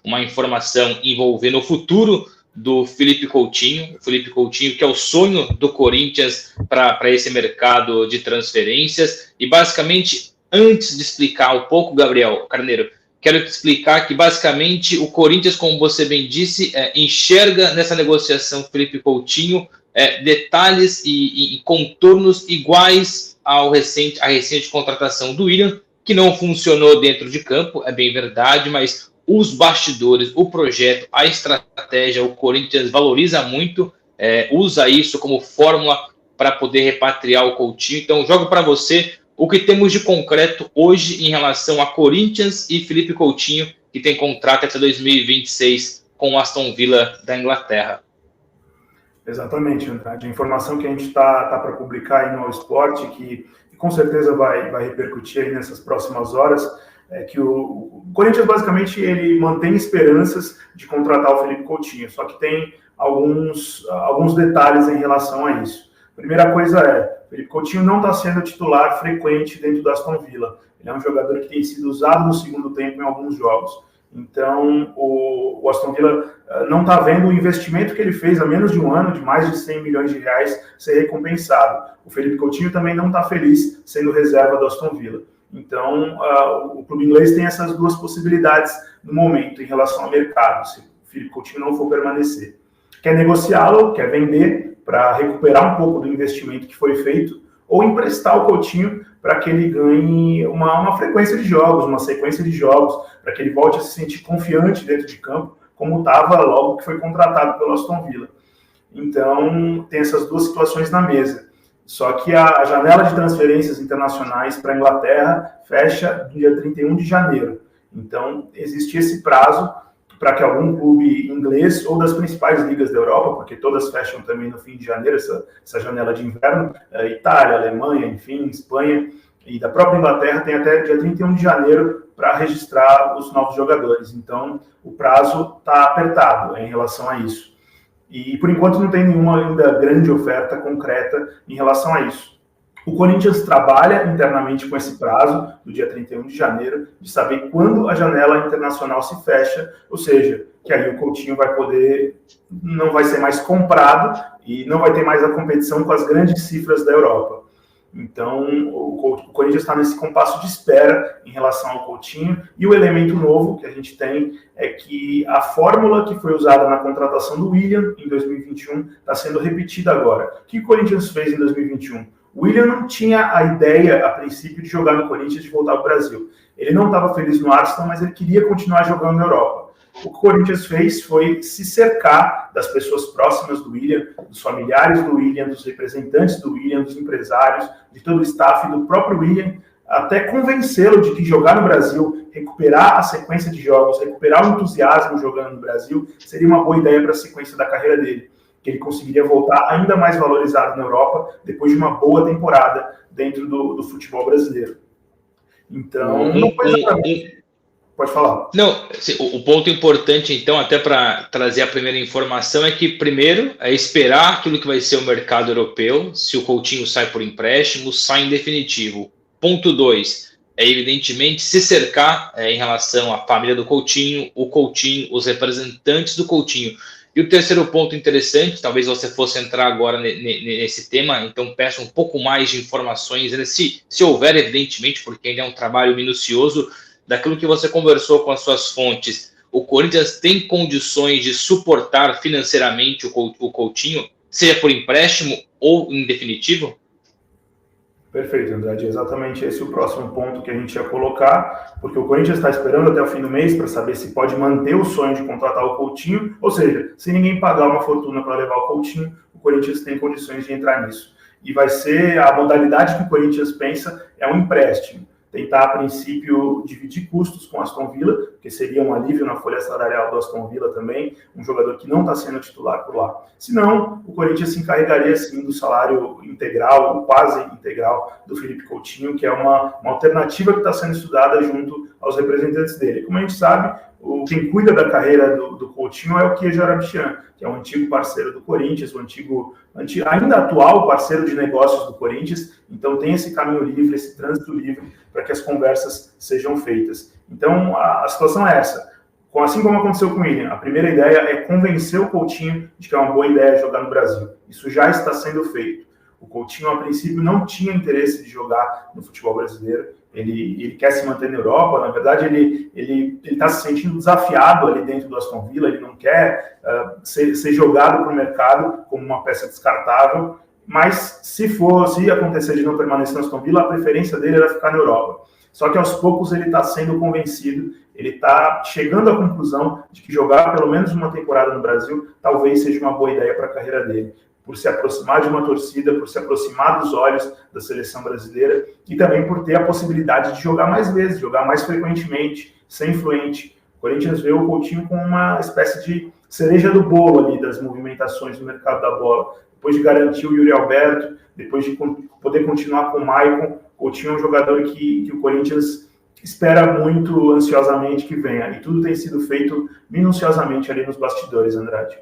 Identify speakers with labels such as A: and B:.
A: uma informação envolvendo o futuro do Felipe Coutinho. O Felipe Coutinho, que é o sonho do Corinthians para esse mercado de transferências. E basicamente, antes de explicar um pouco, Gabriel Carneiro, quero te explicar que basicamente o Corinthians, como você bem disse, enxerga nessa negociação Felipe Coutinho detalhes e contornos iguais à recente contratação do William, que não funcionou dentro de campo, é bem verdade, mas os bastidores, o projeto, a estratégia, o Corinthians valoriza muito, usa isso como fórmula para poder repatriar o Coutinho. Então, jogo para você o que temos de concreto hoje em relação a Corinthians e Felipe Coutinho, que tem contrato até 2026 com o Aston Villa da Inglaterra.
B: Exatamente, Andrade. A informação que a gente tá para publicar aí no All Sport, que com certeza vai repercutir aí nessas próximas horas, é que o Corinthians, basicamente, ele mantém esperanças de contratar o Felipe Coutinho, só que tem alguns detalhes em relação a isso. Primeira coisa o Felipe Coutinho não está sendo titular frequente dentro do Aston Villa. Ele é um jogador que tem sido usado no segundo tempo em alguns jogos. Então, o Aston Villa não está vendo o investimento que ele fez há menos de um ano, de mais de 100 milhões de reais, ser recompensado. O Felipe Coutinho também não está feliz sendo reserva do Aston Villa. Então, o clube inglês tem essas duas possibilidades no momento em relação ao mercado, se o Felipe Coutinho não for permanecer. Quer negociá-lo, quer vender para recuperar um pouco do investimento que foi feito, ou emprestar o Coutinho para que ele ganhe uma frequência de jogos, uma sequência de jogos, para que ele volte a se sentir confiante dentro de campo, como estava logo que foi contratado pelo Aston Villa. Então, tem essas duas situações na mesa. Só que a janela de transferências internacionais para a Inglaterra fecha no dia 31 de janeiro. Então, existe esse prazo para que algum clube inglês ou das principais ligas da Europa, porque todas fecham também no fim de janeiro, essa janela de inverno, Itália, Alemanha, enfim, Espanha, e da própria Inglaterra tem até dia 31 de janeiro para registrar os novos jogadores. Então, o prazo está apertado em relação a isso. E, por enquanto, não tem nenhuma ainda grande oferta concreta em relação a isso. O Corinthians trabalha internamente com esse prazo, do dia 31 de janeiro, de saber quando a janela internacional se fecha, ou seja, que aí o Coutinho não vai ser mais comprado e não vai ter mais a competição com as grandes cifras da Europa. Então, o Corinthians está nesse compasso de espera em relação ao Coutinho, e o elemento novo que a gente tem é que a fórmula que foi usada na contratação do William em 2021 está sendo repetida agora. O que o Corinthians fez em 2021? O William não tinha a ideia, a princípio, de jogar no Corinthians, de voltar ao Brasil. Ele não estava feliz no Arsenal, mas ele queria continuar jogando na Europa. O que o Corinthians fez foi se cercar das pessoas próximas do William, dos familiares do William, dos representantes do William, dos empresários, de todo o staff do próprio William, até convencê-lo de que jogar no Brasil, recuperar a sequência de jogos, recuperar o entusiasmo jogando no Brasil, seria uma boa ideia para a sequência da carreira dele, que ele conseguiria voltar ainda mais valorizado na Europa depois de uma boa temporada dentro do futebol brasileiro. Então, não foi exatamente... Pode falar.
A: Não, o ponto importante, então, até para trazer a primeira informação, é que, primeiro, é esperar aquilo que vai ser o mercado europeu, se o Coutinho sai por empréstimo, sai em definitivo. Ponto 2, evidentemente, se cercar em relação à família do Coutinho, o Coutinho, os representantes do Coutinho. E o terceiro ponto interessante, talvez você fosse entrar agora nesse tema, então peço um pouco mais de informações, se houver, evidentemente, porque ainda é um trabalho minucioso, daquilo que você conversou com as suas fontes. O Corinthians tem condições de suportar financeiramente o Coutinho, seja por empréstimo ou em definitivo?
B: Perfeito, Andrade. Exatamente esse é o próximo ponto que a gente ia colocar, porque o Corinthians está esperando até o fim do mês para saber se pode manter o sonho de contratar o Coutinho, ou seja, se ninguém pagar uma fortuna para levar o Coutinho, o Corinthians tem condições de entrar nisso. E vai ser a modalidade que o Corinthians pensa é um empréstimo. Tentar, a princípio, dividir custos com o Aston Villa, que seria um alívio na folha salarial do Aston Villa também, um jogador que não está sendo titular por lá. Senão, o Corinthians se encarregaria, sim, do salário integral, ou quase integral, do Felipe Coutinho, que é uma alternativa que está sendo estudada junto aos representantes dele. Como a gente sabe, quem cuida da carreira do Coutinho é o Kiejo Arabichyan, que é um antigo parceiro do Corinthians, ainda atual parceiro de negócios do Corinthians. Então tem esse caminho livre, esse trânsito livre para que as conversas sejam feitas. Então a situação é essa. assim como aconteceu com o William, a primeira ideia é convencer o Coutinho de que é uma boa ideia jogar no Brasil. Isso já está sendo feito. O Coutinho, a princípio, não tinha interesse de jogar no futebol brasileiro. Ele quer se manter na Europa. Na verdade, ele está se sentindo desafiado ali dentro do Aston Villa. Ele não quer ser jogado para o mercado como uma peça descartável. Mas se acontecer de não permanecer no Aston Villa, a preferência dele era ficar na Europa. Só que aos poucos ele está sendo convencido, ele está chegando à conclusão de que jogar pelo menos uma temporada no Brasil talvez seja uma boa ideia para a carreira dele, por se aproximar de uma torcida, por se aproximar dos olhos da seleção brasileira e também por ter a possibilidade de jogar mais vezes, jogar mais frequentemente, ser influente. O Corinthians vê o Coutinho como uma espécie de cereja do bolo ali das movimentações no mercado da bola. Depois de garantir o Yuri Alberto, depois de poder continuar com o Maicon, o Coutinho é um jogador que o Corinthians espera muito ansiosamente que venha. E tudo tem sido feito minuciosamente ali nos bastidores, Andrade.